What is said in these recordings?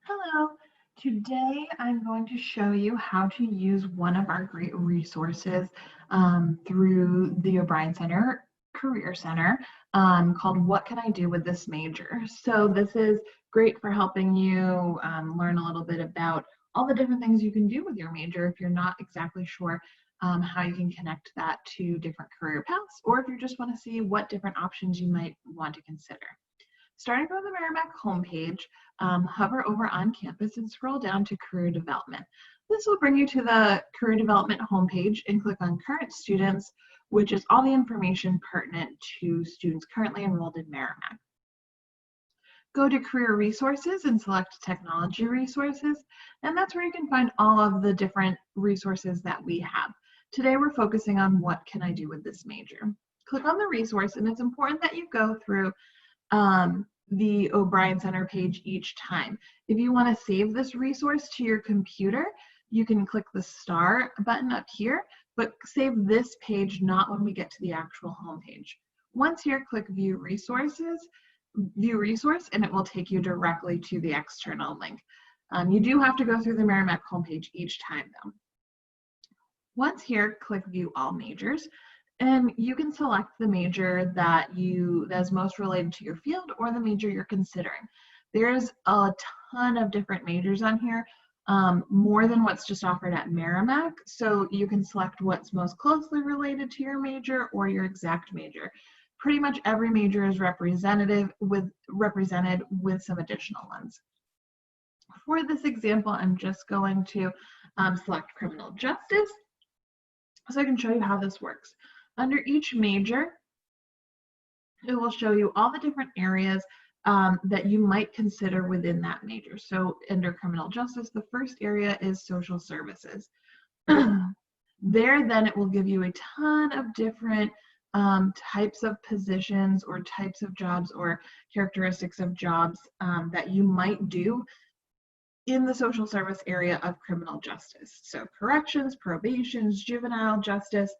Hello. Today I'm going to show you how to use one of our great resources through the O'Brien Center Career Center called What Can I Do with This Major? So this is great for helping you learn a little bit about all the different things you can do with your major if you're not exactly sure how you can connect that to different career paths, or if you just want to see what different options you might want to consider. Starting from the Merrimack homepage, hover over on campus and scroll down to career development. This will bring you to the career development homepage and click on current students, which is all the information pertinent to students currently enrolled in Merrimack. Go to career resources and select technology resources, and that's where you can find all of the different resources that we have. Today we're focusing on what can I do with this major. Click on the resource, and it's important that you go through the O'Brien Center page each time. If you want to save this resource to your computer, you can click the star button up here, but save this page not when we get to the actual home page. Once here, click View Resource, and it will take you directly to the external link. You do have to go through the Merrimack homepage each time though. Once here, click View All Majors. And you can select the major that's most related to your field or the major you're considering. There's a ton of different majors on here, more than what's just offered at Merrimack. So you can select what's most closely related to your major or your exact major. Pretty much every major is represented with some additional ones. For this example, I'm just going to select criminal justice so I can show you how this works. Under each major, it will show you all the different areas that you might consider within that major. So under criminal justice, the first area is social services. There, then it will give you a ton of different types of positions or types of jobs or characteristics of jobs that you might do in the social service area of criminal justice. So corrections, probations, juvenile justice.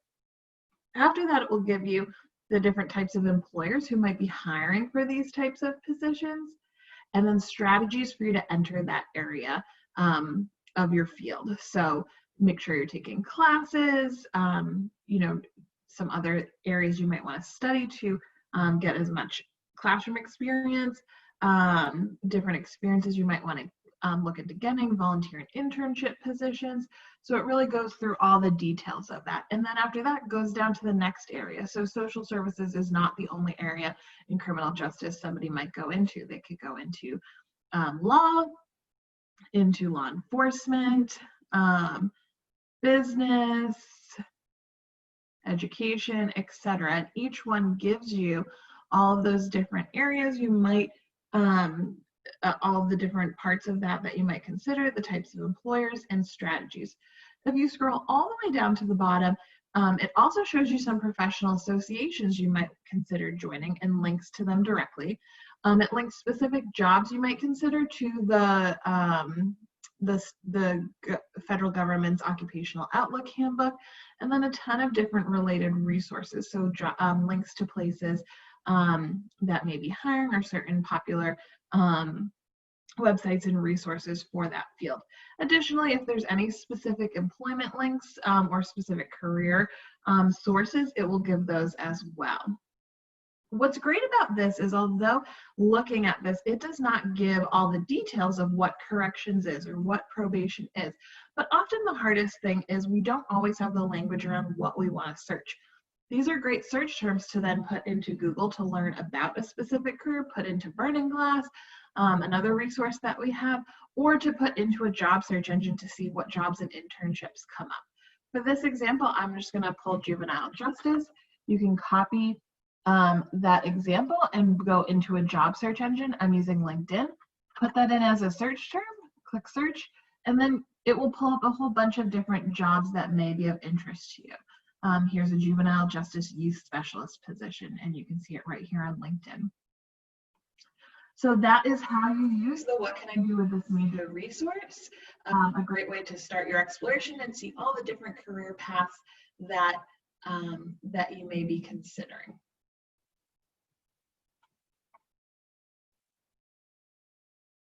After that, it will give you the different types of employers who might be hiring for these types of positions, and then strategies for you to enter that area of your field. So make sure you're taking classes, some other areas you might want to study to get as much classroom experience, different experiences you might want to look into getting, volunteer and internship positions. So it really goes through all the details of that. And then after that goes down to the next area. So social services is not the only area in criminal justice somebody might go into. They could go into law, into law enforcement, business, education, etc. And each one gives you all of those different areas you might all of the different parts of that you might consider, the types of employers and strategies. If you scroll all the way down to the bottom, it also shows you some professional associations you might consider joining and links to them directly. It links specific jobs you might consider to the federal government's Occupational Outlook Handbook, and then a ton of different related resources. So links to places that may be hiring or certain popular websites and resources for that field. Additionally, if there's any specific employment links or specific career sources, it will give those as well. What's great about this is, although looking at this, it does not give all the details of what corrections is or what probation is, but often the hardest thing is we don't always have the language around what we want to search. These are great search terms to then put into Google to learn about a specific career, put into Burning Glass, another resource that we have, or to put into a job search engine to see what jobs and internships come up. For this example, I'm just going to pull juvenile justice. You can copy that example and go into a job search engine. I'm using LinkedIn. Put that in as a search term, click search, and then it will pull up a whole bunch of different jobs that may be of interest to you. Here's a juvenile justice youth specialist position, and you can see it right here on LinkedIn. So that is how you use the What Can I Do with This Major resource. A great way to start your exploration and see all the different career paths that you may be considering.